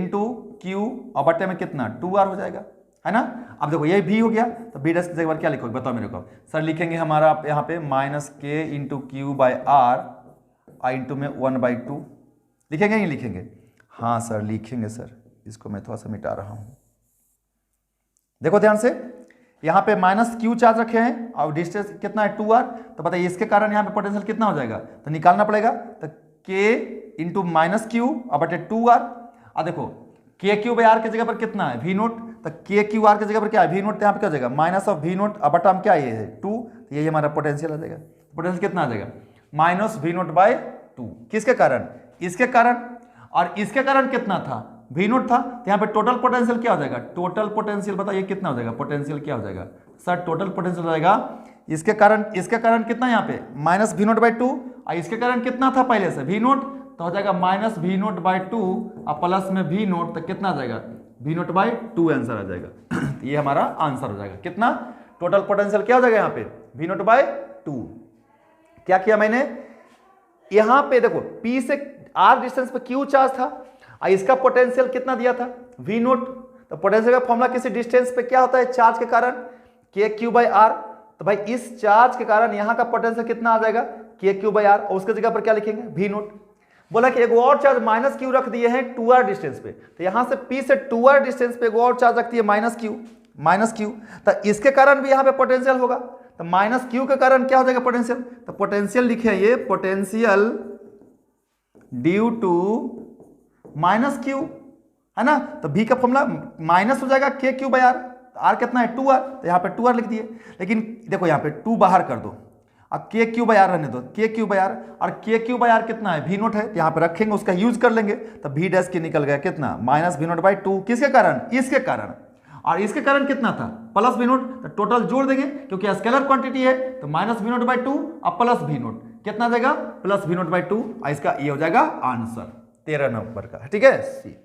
Q और बट्टे में कितना 2R हो जाएगा, है ना। अब देखो ये V हो गया, तो V की जगह क्या लिखोगे बताओ मेरे को। सर लिखेंगे हमारा यहाँ पे -K × Q/R इंटू में 1/2 लिखेंगे, नहीं लिखेंगे, हाँ सर लिखेंगे सर, इसको मैं थोड़ा सा मिटा रहा हूं। देखो ध्यान से, यहां पे -Q चार्ज रखे हैं और डिस्टेंस कितना है 2R, तो बताइए इसके कारण यहां पे पोटेंशियल कितना हो जाएगा, तो निकालना पड़ेगा, तो K × -Q और बटे 2R। अब देखो KQ/R की जगह पर कितना है V0, तो के क्यू आर की जगह पर क्या है वी नोट, यहाँ पे क्या हो जाएगा माइनस ऑफ वी नोट बटा में क्या ये है 2, तो यही हमारा पोटेंशियल आ जाएगा। पोटेंशियल कितना आ जाएगा माइनस वी नोट बाय 2, किसके कारण, इसके कारण, और इसके कारण कितना था वी नोट था, तो यहाँ पे टोटल पोटेंशियल क्या हो जाएगा, टोटल पोटेंशियल बताइए कितना हो जाएगा, पोटेंशियल क्या हो जाएगा सर, टोटल पोटेंशियल हो जाएगा इसके कारण कितना यहाँ पे माइनस वी नोट बाई 2, और इसके कारण कितना था पहले से वी नोट, तो हो जाएगा माइनस वी नोट बाई 2 और प्लस में वी नोट, तो कितना आ जाएगा वी नोट बाई 2 आंसर आ जाएगा। ये हमारा आंसर हो जाएगा कितना, टोटल पोटेंशियल क्या हो जाएगा यहाँ पे वी नोट बाई 2। क्या किया मैंने, यहां पे देखो P से R डिस्टेंस पे Q चार्ज था और इसका पोटेंशियल कितना दिया था V नोट, तो पोटेंशियल का फॉर्मूला किसी डिस्टेंस पे क्या होता है चार्ज के कारण KQ/R, तो भाई इस चार्ज के कारण यहां का पोटेंशियल कितना आ जाएगा KQ/R, और उसके जगह पर क्या लिखेंगे V नोट। बोला कि एक और चार्ज माइनस क्यू रख दिए हैं 2R डिस्टेंस पे, तो यहां से P से 2R डिस्टेंस पे एक और चार्ज रखती है माइनस क्यू, तो इसके कारण भी यहां पे पोटेंशियल होगा, तो माइनस क्यू के कारण क्या हो जाएगा पोटेंशियल, तो पोटेंशियल लिखे ये potential due to minus Q है ना, तो V का फॉर्मूला माइनस हो जाएगा KQ/R, R कितना है 2R, तो यहाँ पे 2R लिख दिए, लेकिन देखो यहाँ पे 2 बाहर कर दो और KQ/R रहने दो, KQ/R, और KQ/R कितना है V नोट है, तो यहाँ पे रखेंगे उसका यूज कर लेंगे, तो V डैश के निकल गया कितना माइनस वी नोट बाई 2, किसके कारण, इसके कारण, और इसके कारण कितना था प्लस वी नोट, तो टोटल जोड़ देंगे क्योंकि स्केलर क्वांटिटी है, तो माइनस वी नोट बाई 2 और प्लस वी नोट कितना जाएगा प्लस वी नोट बाई 2, और इसका ये हो जाएगा आंसर 13 नंबर का, ठीक है सी।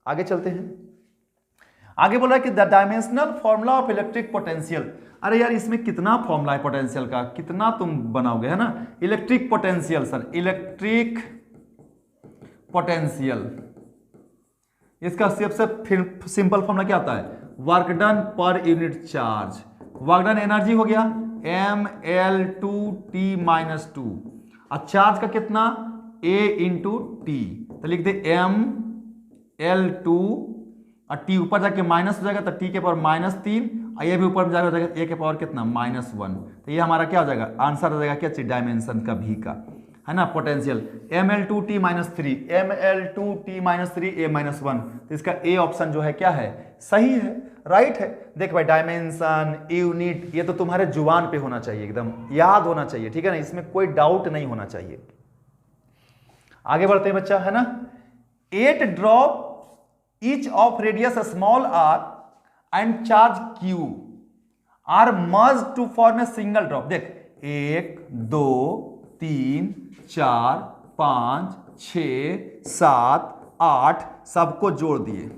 आगे चलते हैं, आगे बोल रहा है कि the dimensional formula of electric potential, अरे यार इसमें कितना फॉर्मूला है पोटेंशियल का, कितना तुम बनाओगे है ना, electric potential sir, electric potential, इसका सबसे सिंपल फॉर्मूला क्या होता है work done per unit charge, work done energy हो गया mL2T-2, और चार्ज का कितना A इंटू टी, तो लिख दे mL2 और T ऊपर जाके माइनस हो जाएगा, तो T के पावर -3, और ये भी ऊपर जाएगा हो जाएगा A के पावर कितना -1, तो ये हमारा क्या हो जाएगा आंसर हो जाएगा क्या चीज डायमेंशन का V का है ना, पोटेंशियल mL2T-3, mL2T-3 A-1, तो इसका A ऑप्शन जो है क्या है सही है, राइट है। देख भाई डायमेंशन यूनिट ये तो तुम्हारे जुबान पे होना चाहिए, एकदम याद होना चाहिए, ठीक है ना, इसमें कोई डाउट नहीं होना चाहिए। आगे बढ़ते हैं बच्चा है ना, 8 drop each of radius small r and charge q are merge to form a single drop, देख 1 2 3 4 5 6 7 8 सबको जोड़ दिए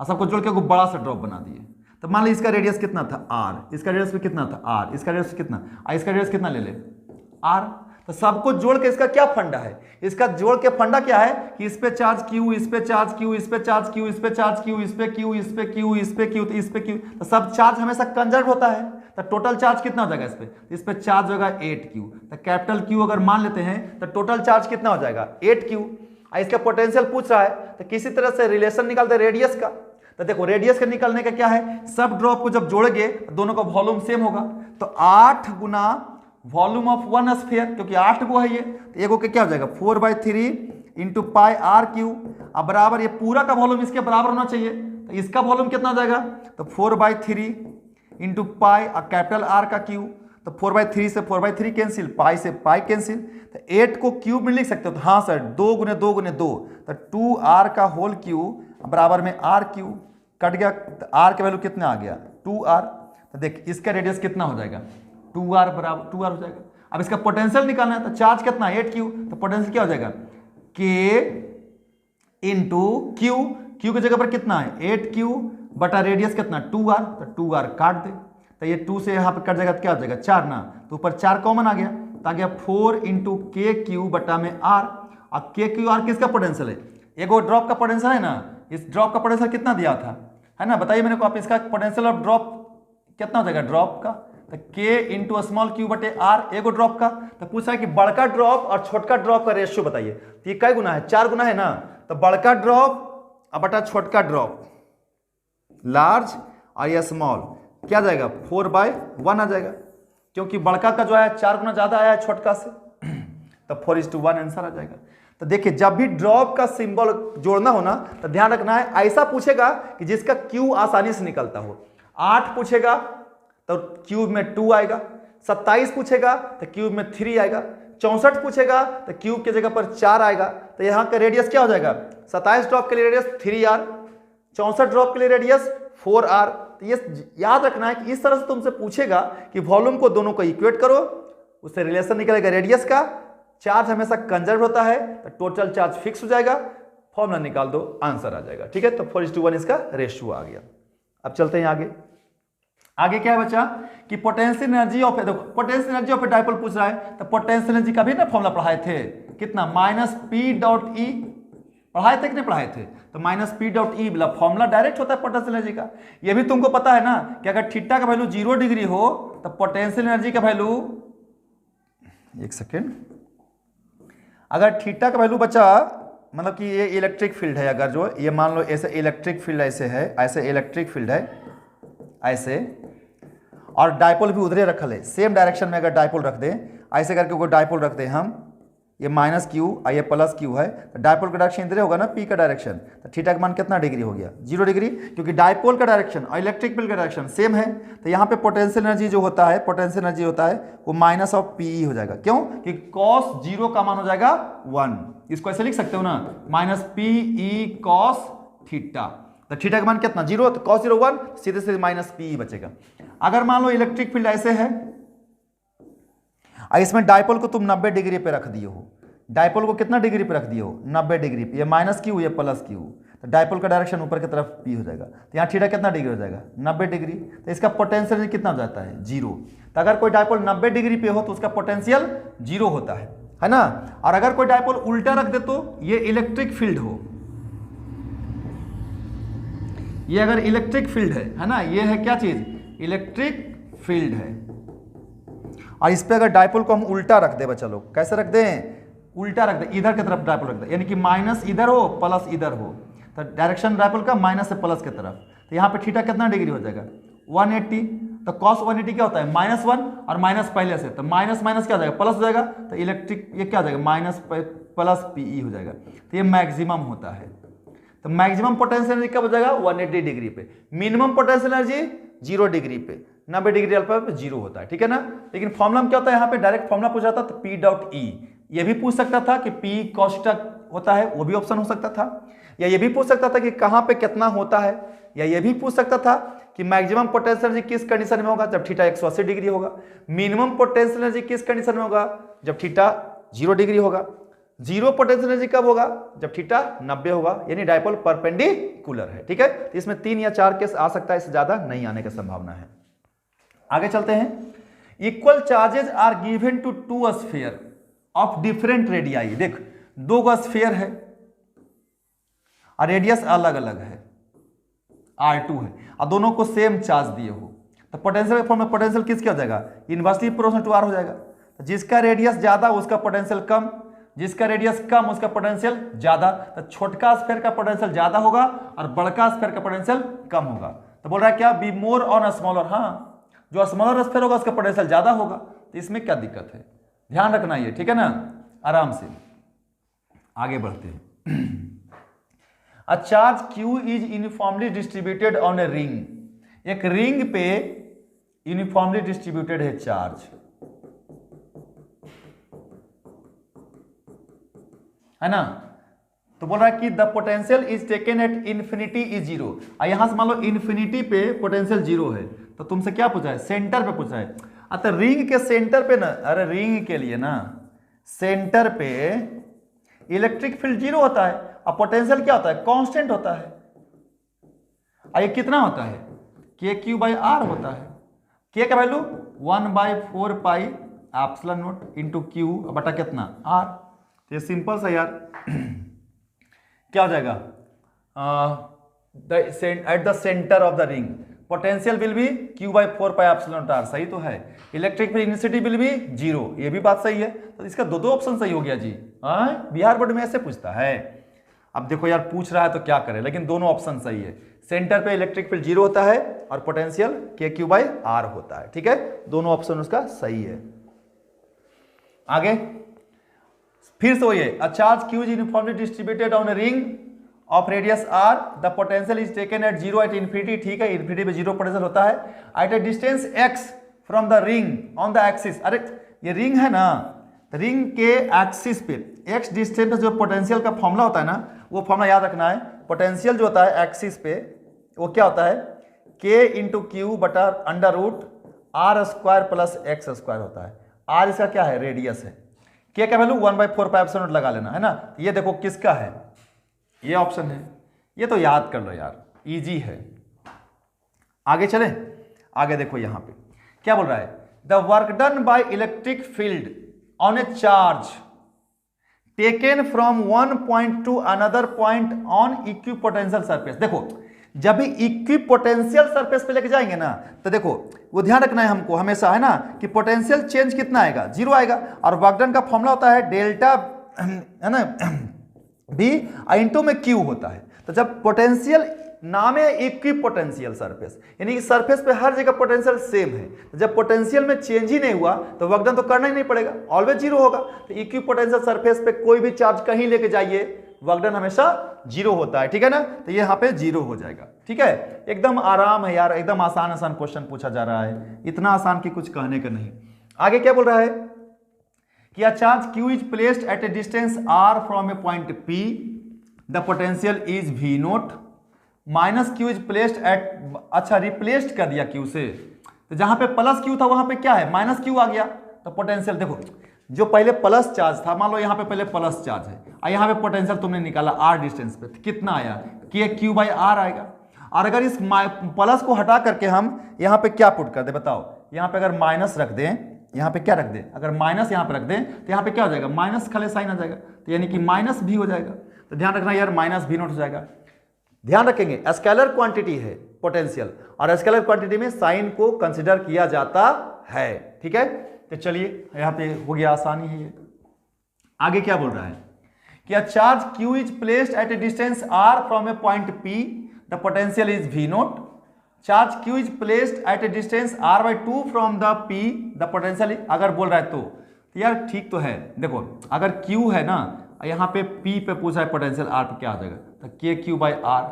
और सबको जोड़ के एक बड़ा सा ड्रॉप बना दिए, तो मान ली इसका रेडियस कितना था r, इसका रेडियस भी कितना था r, इसका रेडियस कितना, इसका रेडियस कितना ले ले r, तो सबको जोड़ के इसका क्या फंडा है, इसका जोड़ के फंडा क्या है कि इस पे चार्ज q, इस पे चार्ज q, इस पे चार्ज q, इस पे चार्ज q, इस पे q, इस पे q, इस पे q, तो इस पे q, तो सब चार्ज हमेशा कंजर्व होता है, तो टोटल चार्ज कितना हो जाएगा इस पे चार्ज होगा 8q, तो कैपिटल Q अगर मान लेते हैं तो टोटल चार्ज कितना हो जाएगा 8q, और इसका पोटेंशियल पूछ रहा है, तो किसी तरह से रिलेशन निकालते रेडियस का, तो देखो रेडियस का निकालने का क्या है, सब ड्रॉप को जब जोड़ेंगे दोनों का वॉल्यूम सेम होगा, तो 8 गुना वॉल्यूम ऑफ वन स्फीयर, क्योंकि 8 गो है ये, तो एगो के क्या हो जाएगा 4/3 इंटू पाई आर क्यू, अब बराबर ये पूरा का वॉल्यूम इसके बराबर होना चाहिए, तो इसका वॉल्यूम कितना हो जाएगा, तो 4/3 इंटू पाई और कैपिटल आर का क्यू, तो 4/3 से 4/3 कैंसिल, पाई से पाई कैंसिल, तो 8 को क्यूब में लिख सकते हो, तो हाँ सर 2 गुने 2 गुने 2, तो 2r का होल क्यू बराबर में r क्यू, कट गया, तो r का वैल्यू कितना आ गया 2r, तो देख इसका रेडियस कितना हो जाएगा 2r बराबर 2r हो जाएगा। अब इसका पोटेंशियल निकालना है, तो चार्ज कितना 8q, तो पोटेंशियल क्या हो जाएगा k इंटू क्यू, क्यू की जगह पर कितना है 8q बटा रेडियस कितना 2r, तो 2r काट दे, तो ये 2 से यहाँ पे कट जाएगा तो क्या हो जाएगा 4 ना, तो ऊपर 4 कॉमन आ गया, तो आ गया 4 इंटू KQ बटा में r, और KQR किसका पोटेंशियल है, एगो ड्रॉप का पोटेंशियल है ना, इस ड्रॉप का पोटेंशियल कितना दिया था है ना, बताइए मेरे को आप, इसका पोटेंशियल ऑफ ड्रॉप कितना हो जाएगा ड्रॉप का, तो k इंटू स्मॉल क्यू बटे r एगो ड्रॉप का, तो पूछा है कि बड़का ड्रॉप और छोटका ड्रॉप का रेशियो बताइए, तो ये कै गुना है 4 गुना है ना, तो बड़का ड्रॉप और बटा छोटका ड्रॉप लार्ज और ये स्मॉल क्या जाएगा 4/1 आ जाएगा, क्योंकि बड़का का जो है 4 गुना ज्यादा आया है छोटका से, तब 4:1 आंसर आ जाएगा। तो देखिए जब भी ड्रॉप का सिंबल जोड़ना हो ना तो ध्यान रखना है, ऐसा पूछेगा कि जिसका क्यू आसानी से निकलता हो। 8 पूछेगा तो क्यूब में 2 आएगा, 27 पूछेगा तो क्यूब में 3 आएगा, 64 पूछेगा तो क्यूब की जगह पर 4 आएगा। तो यहाँ का रेडियस क्या हो जाएगा, 27 ड्रॉप के लिए रेडियस 3r, 64 ड्रॉप के लिए रेडियस 4r। तो ये याद रखना है कि इस तरह से तुमसे पूछेगा कि वॉल्यूम को दोनों को इक्वेट करो, उससे रिलेशन निकलेगा रेडियस का। चार्ज हमेशा कंजर्व होता है तो टोटल चार्ज फिक्स हो जाएगा, फॉर्मूला निकाल दो, आंसर आ जाएगा। ठीक है, तो 4:1 इसका रेशियो आ गया। अब चलते हैं आगे। आगे क्या है बच्चा कि पोटेंशियल एनर्जी ऑफ, देखो पोटेंशियल एनर्जी ऑफ डाइपोल पूछ रहा है, तो पोटेंशियल एनर्जी का भी ना फॉर्मूला पढ़ाए थे, कितना -P.E पढ़ाए थे कि नहीं पढ़ाए थे। तो -P.E बोला फॉर्मूला डायरेक्ट होता है पोटेंशियल एनर्जी का। ये भी तुमको पता है ना कि अगर थीटा का वैल्यू 0 डिग्री हो तो पोटेंशियल एनर्जी का वैल्यू, एक सेकेंड, अगर थीटा का वैल्यू बचा मतलब कि ये इलेक्ट्रिक फील्ड है, अगर जो ये मान लो ऐसे इलेक्ट्रिक फील्ड ऐसे है, ऐसे इलेक्ट्रिक फील्ड है ऐसे, और डाइपोल भी उधरे रखल है, सेम डायरेक्शन में अगर डाइपोल रख दें, ऐसे करके कोई डाइपोल रख दें हम, ये -q और ये +q है, तो डाइपोल का डायरेक्शन इधरे होगा ना, p का डायरेक्शन, तो थीटा का मान कितना डिग्री हो गया, 0 डिग्री, क्योंकि डाइपोल का डायरेक्शन और इलेक्ट्रिक फील्ड का डायरेक्शन सेम है। तो यहाँ पे पोटेंशियल एनर्जी जो होता है, पोटेंशियल एनर्जी होता है वो -Pe हो जाएगा। क्यों कि cos 0 का मान हो जाएगा 1, इसको ऐसे लिख सकते हो ना, -Pe cos थीटा। तो थीटा का मान कितना 0, तो cos 0 1, सीधे सीधे -Pe बचेगा। अगर मान लो इलेक्ट्रिक फील्ड ऐसे है और इसमें डाइपोल को तुम 90 डिग्री पे रख दिए हो, डाइपोल को कितना डिग्री पे रख दिए हो, 90 डिग्री पे, ये -q ये +q, तो डाइपोल का डायरेक्शन ऊपर की तरफ p हो जाएगा। तो यहाँ थीटा कितना डिग्री हो जाएगा, 90 डिग्री। तो इसका पोटेंशियल कितना हो जाता है, 0। तो अगर कोई डाइपोल 90 डिग्री पे हो तो उसका पोटेंशियल 0 होता है ना। और अगर कोई डाइपोल उल्टा रख दे तो ये इलेक्ट्रिक फील्ड हो, ये अगर इलेक्ट्रिक फील्ड है ना, ये है क्या चीज, इलेक्ट्रिक फील्ड है, और इस पे अगर डाइपोल को हम उल्टा रख दे बच्चा लोग, कैसे रख दें, उल्टा रख दे, इधर की तरफ डाइपोल रख दे, यानी कि माइनस इधर हो प्लस इधर हो, तो डायरेक्शन डाइपोल का माइनस से प्लस की तरफ। तो यहाँ पे थीटा कितना डिग्री हो जाएगा, 180। तो cos 180 क्या होता है, -1 और माइनस पहले से, तो माइनस माइनस क्या हो जाएगा, प्लस हो जाएगा, तो इलेक्ट्रिक ये क्या हो जाएगा, -+Pe हो जाएगा। तो ये मैक्सिमम होता है। तो मैक्सिमम पोटेंशियल एनर्जी कब हो जाएगा, 180 डिग्री पे। मिनिमम पोटेंशियल एनर्जी 0 डिग्री पे, 90 डिग्री अल्फा पे 0 होता है, ठीक है ना। लेकिन फॉर्मूला में क्या होता है, यहाँ पे डायरेक्ट फॉर्मूला पूछा था, तो P.E। ये भी पूछ सकता था कि P cos θ होता है, वो भी ऑप्शन हो सकता था, या ये भी पूछ सकता था कि कहाँ पे कितना होता है, या ये भी पूछ सकता था कि मैक्सिमम पोटेंशियल एनर्जी किस कंडीशन में होगा, जब थीटा 180 डिग्री होगा। मिनिमम पोटेंशियल एनर्जी किस कंडीशन में होगा, जब थीटा 0 डिग्री होगा। जीरो पोटेंशियल एनर्जी कब होगा, जब थीटा 90 होगा, यानी डाइपोल परपेंडिकुलर है, ठीक है। तो इसमें 3 या 4 केस आ सकता है, इससे ज्यादा नहीं आने की संभावना है। आगे चलते हैं। Equal charges are given to 2 sphere of different radii. देख 2 स्फीयर है और रेडियस अलग अलग है, R2 है, और दोनों को सेम चार्ज दिए हो, तो पोटेंशियल फॉर्म में पोटेंशियल किसका हो जाएगा, इनवर्सली प्रोपोर्शनल टू R हो जाएगा। तो जिसका रेडियस ज्यादा उसका पोटेंशियल कम, जिसका रेडियस कम उसका पोटेंशियल ज्यादा। तो छोटका स्फीयर का पोटेंशियल ज्यादा होगा और बड़का स्फीयर का पोटेंशियल कम होगा। तो बोल रहा है क्या, बी मोर ऑन स्मॉलर, हाँ जो स्मॉलर स्फीयर होगा उसका पोटेंशियल ज्यादा होगा। तो इसमें क्या दिक्कत है, ध्यान रखना ये, ठीक है ना। आराम से आगे बढ़ते हैं। अ charge Q is uniformly distributed on a ring. एक रिंग पे यूनिफॉर्मली डिस्ट्रीब्यूटेड है चार्ज, है ना। तो बोल रहा है कि the potential is taken at infinity is 0। और यहां से मान लो इन्फिनिटी पे पोटेंशियल 0 है, तो तुमसे क्या पूछा है, सेंटर पे पूछा है। अतः रिंग के सेंटर पे ना, अरे रिंग के लिए ना सेंटर पे इलेक्ट्रिक फील्ड 0 होता है और पोटेंशियल क्या होता है, कांस्टेंट होता है। और ये कितना होता है, KQ/R होता है। K का value 1/4 pi epsilon not into Q बटा कितना R। तो ये सिंपल सा यार क्या हो जाएगा, eight the centre of the ring potential will be Q/4 pi epsilon not R। सही तो है। Electric field intensity will be 0, ये भी बात सही है। तो इसका दो ऑप्शन सही हो गया जी। बिहार बोर्ड में ऐसे पूछता है। अब देखो यार पूछ रहा है तो क्या करें, लेकिन दोनों ऑप्शन सही है। सेंटर पे इलेक्ट्रिक फील्ड 0 होता है और पोटेंशियल KQ/R होता है, ठीक है। दोनों ऑप्शन उसका सही है। आगे फिर से वही है, a charge q is uniformly distributed on a ring of radius r, the potential is taken at 0 at infinity, ठीक है, इन्फिनिटी पे 0 पोटेंशियल होता है, at a distance x from the ring on the axis. अरे ये ring है ना, ring के एक्सिस पे x डिस्टेंस पे जो पोटेंशियल का फॉर्मूला होता है ना, वो फॉर्मूला याद रखना है। पोटेंशियल जो होता है एक्सिस पे वो क्या होता है, k इंटू क्यू बटा under root R square plus X square होता है। r इसका क्या है, रेडियस है, k का वैल्यू 1/4 लगा लेना है ना। ये देखो किसका है, ये ऑप्शन है, ये तो याद कर लो यार, इजी है। आगे चले, आगे देखो यहां पे क्या बोल रहा है, the work done by electric field on A charge taken from one point two another point on equipotential surface. देखो जब भी इक्विपोटेंशियल सरफेस पे लेके जाएंगे ना, तो देखो वो ध्यान रखना है हमको हमेशा, है ना, कि पोटेंशियल चेंज कितना आएगा, 0 आएगा, और वर्क डन का फॉर्मूला होता है डेल्टा, है ना, बी इंटू में क्यू होता है। तो जब पोटेंशियल नाम है इक्विपोटेंशियल सरफेस, यानी कि सरफेस पे हर जगह पोटेंशियल सेम है, तो जब पोटेंशियल में चेंज ही नहीं हुआ तो वर्क डन तो करना ही नहीं पड़ेगा, ऑलवेज 0 होगा। तो इक्विपोटेंशियल सरफेस पे कोई भी चार्ज कहीं लेके जाइए, वर्क डन हमेशा 0 होता है, ठीक है ना। तो ये यहाँ पे 0 हो जाएगा, ठीक है, एकदम आराम है यार, एकदम आसान आसान क्वेश्चन पूछा जा रहा है, इतना आसान कि कुछ कहने का नहीं। आगे क्या बोल रहा है कि a charge q is placed at a distance r from a point p, the potential is v naught, minus q is placed at, अच्छा रिप्लेस्ड कर दिया q से, तो जहां पे प्लस q था वहां पे क्या है, माइनस q आ गया, तो पोटेंशियल देखो जो पहले प्लस चार्ज था, मान लो यहाँ पे पहले प्लस चार्ज है और यहाँ पे पोटेंशियल तुमने निकाला r डिस्टेंस पे, तो कितना आया, k q/r आएगा। और अगर इस प्लस को हटा करके हम यहाँ पे क्या पुट कर दे, बताओ, यहाँ पे अगर माइनस रख दें, यहाँ पे क्या रख दें, अगर माइनस यहाँ पे रख दें तो यहाँ पे क्या हो जाएगा, माइनस खाली साइन आ जाएगा, तो यानी कि माइनस भी हो जाएगा। तो ध्यान रखना यार, माइनस भी नोट हो जाएगा। ध्यान रखेंगे स्केलर क्वांटिटी है पोटेंशियल, और स्केलर क्वांटिटी में साइन को कंसिडर किया जाता है, ठीक है। तो चलिए यहाँ पे हो गया, आसानी है ये। आगे क्या बोल रहा है कि a charge q is placed at a distance r from a point p, the potential is v naught, charge q is placed at a distance r/2 from the p, the potential is, अगर बोल रहा है तो यार ठीक तो है। देखो अगर q है ना, यहाँ पे p पे पूछा है पोटेंशियल, r पे क्या आ जाएगा, तो k/q/r,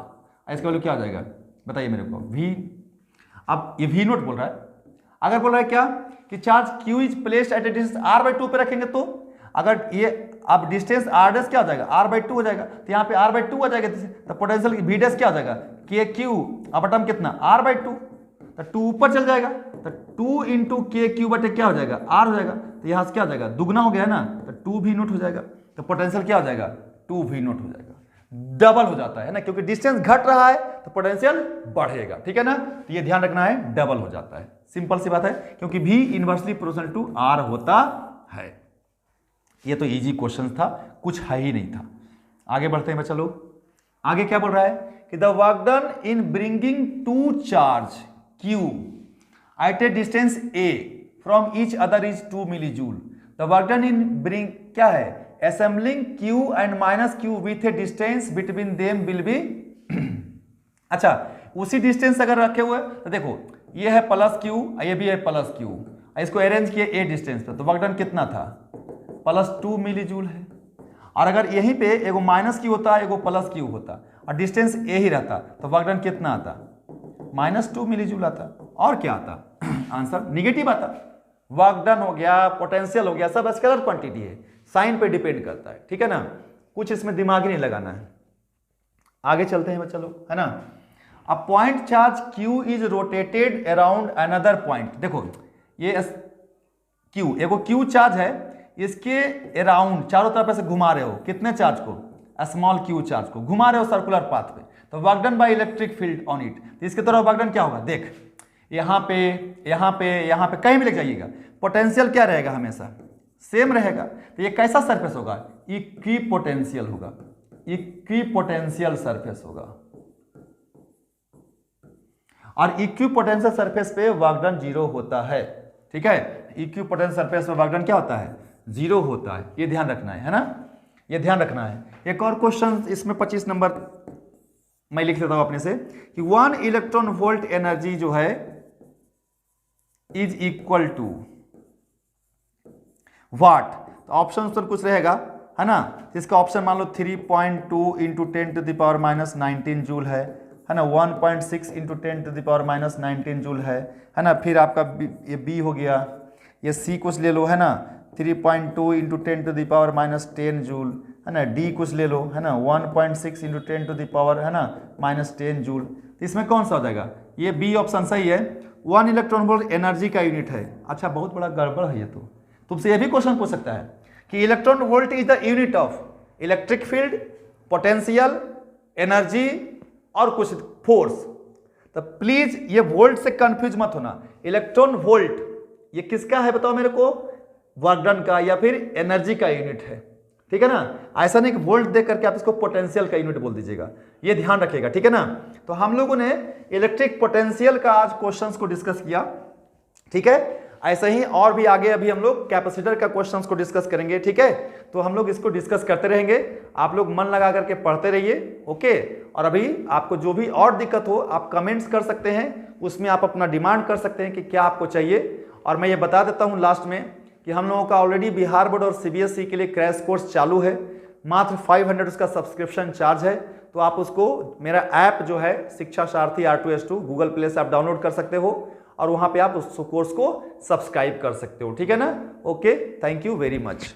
इसका वैल्यू क्या आ जाएगा बताइए मेरे को, v। अब ये v नोट बोल रहा है, अगर बोल रहा है क्या कि charge q is placed at a distance r/2 पे रखेंगे, तो अगर ये अब डिस्टेंस r डैश क्या हो जाएगा, r/2 हो जाएगा, तो यहाँ पे r/2 हो जाएगा, तो पोटेंशियल v डैश क्या हो जाएगा, kq अपटम कितना r/2, तो 2 ऊपर चल जाएगा, तो 2 इंटू kq बटे क्या हो जाएगा, r हो जाएगा, तो यहाँ से क्या हो जाएगा, दुगना हो गया ना, तो 2v नोट हो जाएगा, तो पोटेंशियल क्या हो जाएगा, 2v नोट हो जाएगा, डबल हो जाता है ना, क्योंकि डिस्टेंस घट रहा है तो पोटेंशियल बढ़ेगा, ठीक है ना। तो ये ध्यान रखना है, डबल हो जाता है, सिंपल सी बात है, क्योंकि v inversely proportional to r होता है। ये तो इजी क्वेश्चन था, कुछ है ही नहीं था। आगे बढ़ते हैं बच्चा लोग, आगे क्या बोल रहा है कि the work done in bringing two charge q at a distance a from each other is 2 milli joule, the work done in bring क्या है, assembling q and minus q with a distance between them will be अच्छा उसी distance अगर रखे हुए तो देखो ये है प्लस q, ये भी है प्लस q, इसको अरेंज किए a डिस्टेंस पे, तो वर्क डन कितना था, +2 मिली जूल है। और अगर यहीं पे एगो माइनस q होता, एगो प्लस q होता, और डिस्टेंस a ही रहता, तो वर्क डन कितना आता, -2 मिली जूल आता। और क्या आता आंसर निगेटिव आता। वर्क डन हो गया, पोटेंशियल हो गया, सब स्केलर क्वांटिटी है, साइन पे डिपेंड करता है, ठीक है ना, कुछ इसमें दिमाग ही नहीं लगाना है। आगे चलते हैं बच्चा लोग, है ना। A point charge q is rotated around another point, देखो ये q एगो q चार्ज है, इसके अराउंड चारों तरफ से घुमा रहे हो, कितने चार्ज को, स्मॉल q चार्ज को घुमा रहे हो सर्कुलर पाथ पे, तो work done by electric field on it, तो इसके तरफ वर्क डन क्या होगा, देख यहाँ पे यहाँ पे यहाँ पे कहीं भी ले जाइएगा, पोटेंशियल क्या रहेगा, हमेशा सेम रहेगा। तो ये कैसा सरफेस होगा, इक्विपोटेंशियल होगा, इक्विपोटेंशियल सरफेस होगा, और इक्विपोटेंशियल सरफेस पे वर्क डन 0 होता है, ठीक है। इक्विपोटेंशियल सरफेस पे वर्क डन क्या होता है, 0 होता है, ये ध्यान रखना है ना, ये ध्यान रखना है। एक और क्वेश्चन इसमें 25 नंबर मैं लिख देता हूं अपने से कि 1 इलेक्ट्रॉन वोल्ट एनर्जी जो है इज इक्वल टू वाट, तो ऑप्शन कुछ रहेगा है ना। इसका ऑप्शन मान लो 3.2 इंटू 10⁻⁻19 जूल है ना। 1.6 इंटू 10⁻⁻19 जूल है ना। फिर आपका ये बी हो गया, ये सी कुछ ले लो है ना, 3.2 इंटू 10⁻10 जूल है ना। डी कुछ ले लो है ना, 1.6 इंटू 10 है ना -10 जूल। तो इसमें कौन सा हो जाएगा? ये बी ऑप्शन सही है। 1 इलेक्ट्रॉन वोल्ट एनर्जी का यूनिट है। अच्छा, बहुत बड़ा गड़बड़ है ये तो। तुमसे ये भी क्वेश्चन पूछ सकता है कि electron volt is the unit of electric field, potential, energy और कुछ फोर्स। तो प्लीज ये वोल्ट से कंफ्यूज मत होना। इलेक्ट्रॉन वोल्ट ये किसका है बताओ मेरे को? वर्क डन का या फिर एनर्जी का यूनिट है, ठीक है ना। ऐसा नहीं कि वोल्ट देख करके आप इसको पोटेंशियल का यूनिट बोल दीजिएगा, ये ध्यान रखिएगा, ठीक है ना। तो हम लोगों ने इलेक्ट्रिक पोटेंशियल का आज क्वेश्चंस को डिस्कस किया, ठीक है। ऐसे ही और भी आगे अभी हम लोग कैपेसिटर का क्वेश्चंस को डिस्कस करेंगे, ठीक है। तो हम लोग इसको डिस्कस करते रहेंगे, आप लोग मन लगा करके पढ़ते रहिए, ओके। और अभी आपको जो भी और दिक्कत हो आप कमेंट्स कर सकते हैं, उसमें आप अपना डिमांड कर सकते हैं कि क्या आपको चाहिए। और मैं ये बता देता हूँ लास्ट में कि हम लोगों का ऑलरेडी बिहार बोर्ड और सीबीएसई के लिए क्रैश कोर्स चालू है। मात्र 500 उसका सब्सक्रिप्शन चार्ज है। तो आप उसको मेरा ऐप जो है शिक्षा सारथी R2S2 गूगल प्ले से आप डाउनलोड कर सकते हो और वहाँ पे आप उस कोर्स को सब्सक्राइब कर सकते हो, ठीक है ना। Okay, thank you very much.